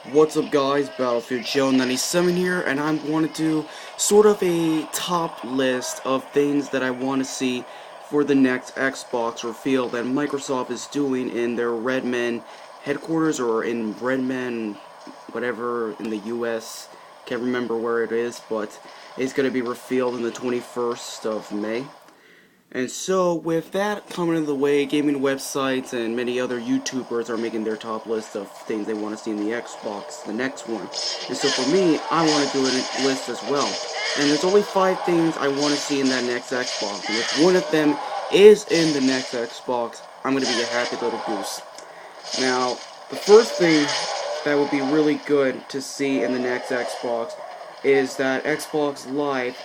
What's up guys, Battlefield Joe 97 here, and I want to do sort of a top list of things that I want to see for the next Xbox reveal that Microsoft is doing in their Redmond headquarters, or in Redmond, whatever, in the US. Can't remember where it is, but it's going to be revealed on the 21st of May. And so, with that coming into the way, gaming websites and many other YouTubers are making their top list of things they want to see in the Xbox, the next one. And so for me, I want to do a list as well. And there's only 5 things I want to see in that next Xbox. And if one of them is in the next Xbox, I'm going to be a happy little goose. Now, the first thing that would be really good to see in the next Xbox is that Xbox Live,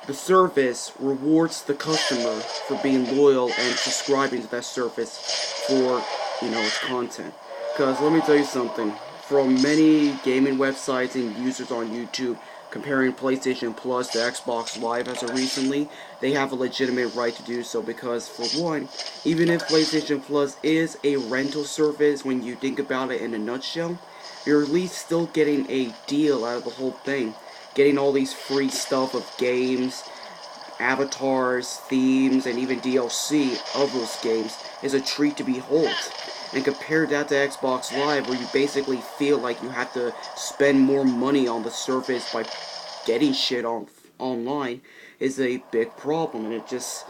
the service, rewards the customer for being loyal and subscribing to that service for, its content. Because let me tell you something, from many gaming websites and users on YouTube comparing PlayStation Plus to Xbox Live as of recently, they have a legitimate right to do so because, for one, even if PlayStation Plus is a rental service when you think about it in a nutshell, you're at least still getting a deal out of the whole thing. Getting all these free stuff of games, avatars, themes, and even DLC of those games is a treat to behold. And compare that to Xbox Live, where you basically feel like you have to spend more money on the service by getting shit online, is a big problem, and it just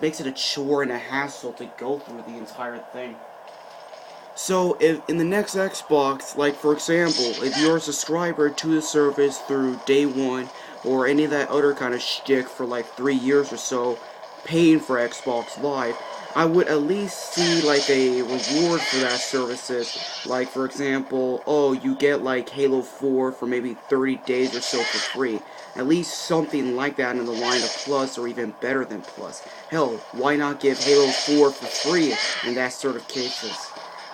makes it a chore and a hassle to go through the entire thing. So, if in the next Xbox, like for example, if you're a subscriber to the service through day one, or any of that other kind of shtick for like 3 years or so, paying for Xbox Live, I would at least see like a reward for that services. Like for example, oh, you get like Halo 4 for maybe 30 days or so for free. At least something like that in the line of Plus, or even better than Plus. Hell, why not give Halo 4 for free in that sort of cases?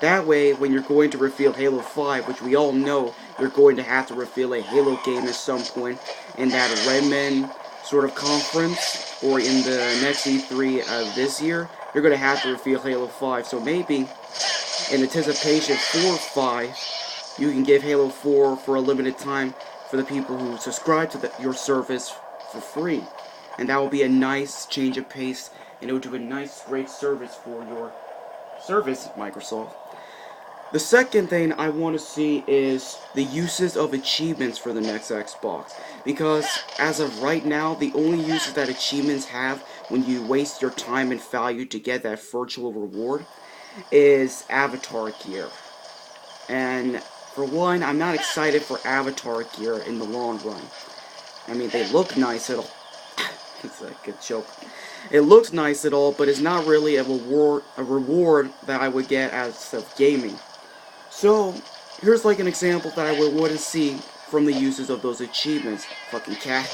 That way, when you're going to reveal Halo 5, which we all know you're going to have to reveal a Halo game at some point in that Redmond sort of conference, or in the next E3 this year, you're going to have to reveal Halo 5. So maybe, in anticipation for 5, you can give Halo 4 for a limited time for the people who subscribe to your service for free. And that will be a nice change of pace, and it will do a nice, great service for your service, Microsoft. The second thing I want to see is the uses of achievements for the next Xbox. Because as of right now, the only uses that achievements have when you waste your time and value to get that virtual reward is avatar gear. And for one, I'm not excited for avatar gear in the long run. I mean, they look nice at all. It's a good joke. It looks nice at all, but it's not really a reward that I would get as of gaming. So, here's like an example that I would want to see from the uses of those achievements. Fucking cat.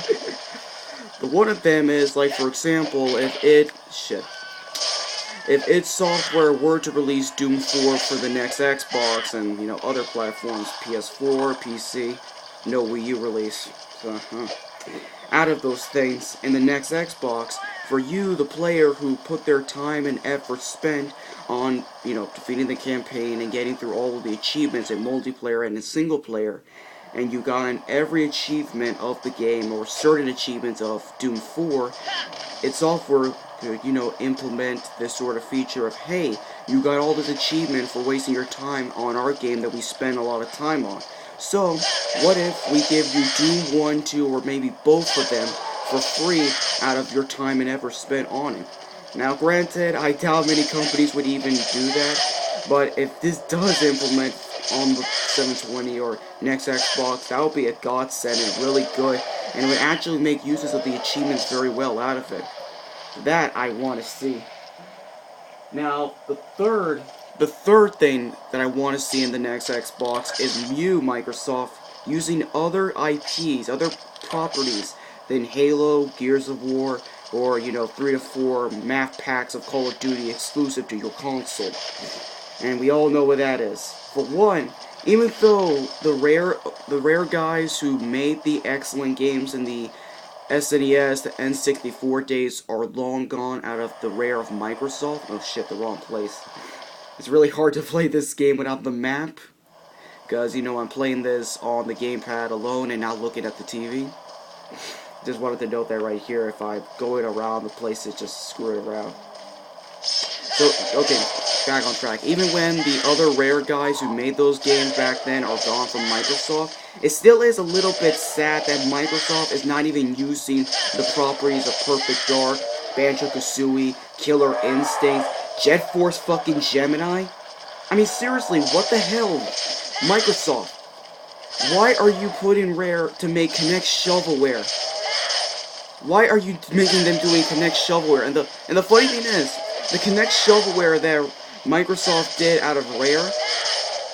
The one of them is, like, for example, if its software were to release Doom 4 for the next Xbox and, other platforms, PS4, PC, no Wii U release. So, out of those things, in the next Xbox, for you, the player who put their time and effort spent on, defeating the campaign and getting through all of the achievements in multiplayer and in single player, and you got in every achievement of the game, or certain achievements of Doom 4, its software could, implement this sort of feature of, hey, you got all this achievement for wasting your time on our game that we spend a lot of time on. So, what if we give you Doom 1, 2, or maybe both of them for free out of your time and effort spent on it? Now, granted, I doubt many companies would even do that, but if this does implement on the 720 or next Xbox, that would be a godsend and really good, and it would actually make uses of the achievements very well out of it. That I want to see. Now, the third thing that I want to see in the next Xbox is you, Microsoft, using other IPs, other properties than Halo, Gears of War, or 3 to 4 map packs of Call of Duty exclusive to your console. And we all know what that is. For one, even though the rare guys who made the excellent games in the SNES, the N64 days are long gone out of the rare of Microsoft. Oh shit, the wrong place. It's really hard to play this game without the map. because, you know, I'm playing this on the gamepad alone and not looking at the TV. Just wanted to note that right here. If I'm going around the place, it's just screwing around. So, okay, back on track. Even when the other Rare guys who made those games back then are gone from Microsoft, it still is a little bit sad that Microsoft is not even using the properties of Perfect Dark, Banjo-Kazooie, Killer Instinct, Jet Force fucking Gemini. I mean, seriously, what the hell? Microsoft, why are you putting Rare to make Kinect shovelware? Why are you making them doing Kinect shovelware? And the funny thing is, the Kinect shovelware that Microsoft did out of Rare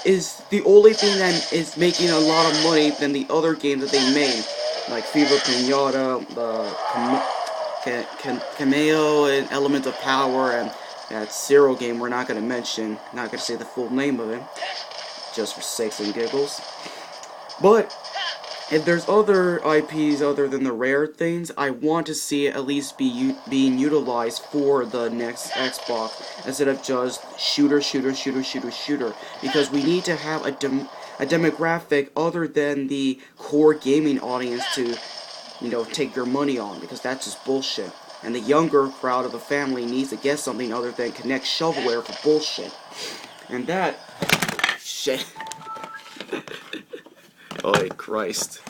is the only thing that is making a lot of money than the other games that they made, like Fever Pinata, Cameo, and Element of Power, and that Zero game we're not going to mention. Not going to say the full name of it, just for sakes and giggles. But if there's other IPs other than the Rare things, I want to see it at least being utilized for the next Xbox instead of just shooter, because we need to have a demographic other than the core gaming audience to, you know, take your money on, because that's just bullshit. And the younger crowd of the family needs to get something other than Kinect shovelware for bullshit. And that shit. Oh Christ.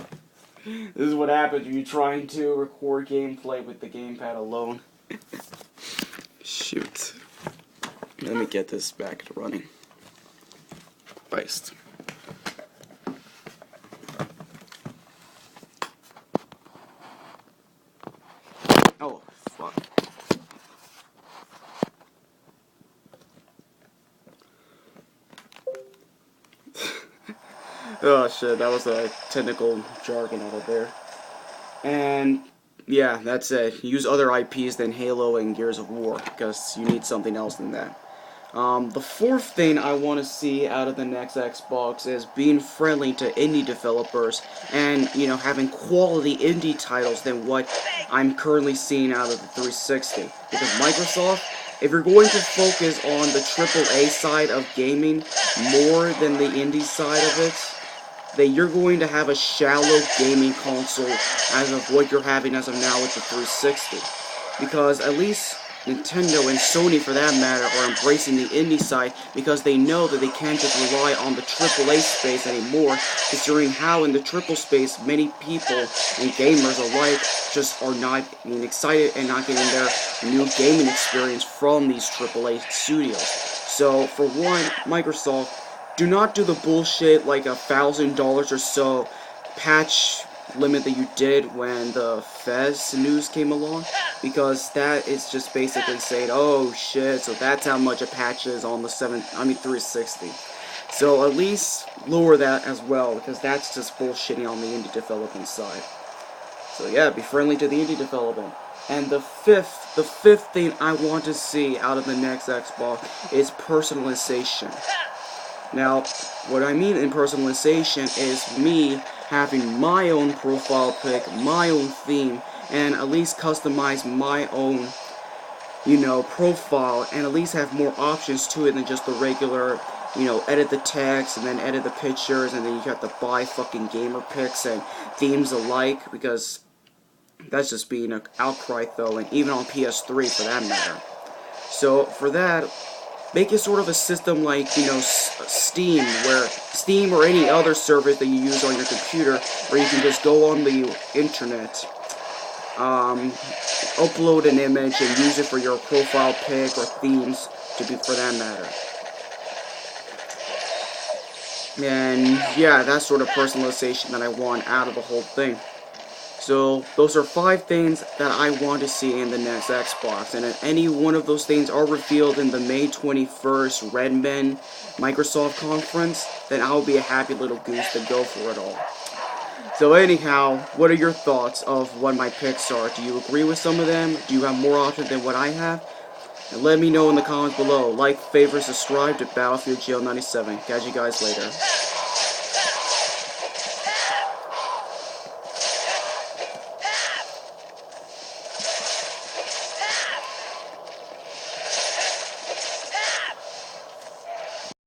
This is what happens when you're trying to record gameplay with the gamepad alone. Shoot. Let me get this back to running. Christ. Oh, fuck. Oh shit, that was a technical jargon out of there. And yeah, that's it. Use other IPs than Halo and Gears of War, because you need something else than that. The fourth thing I want to see out of the next Xbox is being friendly to indie developers and, you know, having quality indie titles than what I'm currently seeing out of the 360. Because Microsoft, if you're going to focus on the AAA side of gaming more than the indie side of it, then you're going to have a shallow gaming console as of what you're having as of now with the 360. Because at least Nintendo and Sony, for that matter, are embracing the indie side because they know that they can't just rely on the AAA space anymore, considering how in the triple space many people and gamers alike just are not being excited and not getting their new gaming experience from these AAA studios. So, for one, Microsoft, do not do the bullshit like $1,000 or so patch limit that you did when the Fez news came along, because that is just basically saying, oh shit, so that's how much a patch is on the 360. So at least lower that as well, because that's just bullshitting on the indie development side. So yeah, be friendly to the indie development. And the fifth thing I want to see out of the next Xbox is personalization. Now, what I mean in personalization is me having my own profile pic, my own theme, and at least customize my own, you know, profile, and at least have more options to it than just the regular, you know, edit the text and then edit the pictures, and then you have to buy fucking gamer pics and themes alike, because that's just being an outcry though, and even on PS3 for that matter. So for that, make it sort of a system like, you know, Steam or any other service that you use on your computer, where you can just go on the internet, upload an image and use it for your profile pic or themes, for that matter. And yeah, that's sort of personalization that I want out of the whole thing. So those are 5 things that I want to see in the next Xbox, and if any one of those things are revealed in the May 21st Redmond Microsoft conference, then I'll be a happy little goose to go for it all. So anyhow, what are your thoughts of what my picks are? Do you agree with some of them? Do you have more options than what I have? And let me know in the comments below. Like, favorite, subscribe to Battlefield GL97. Catch you guys later.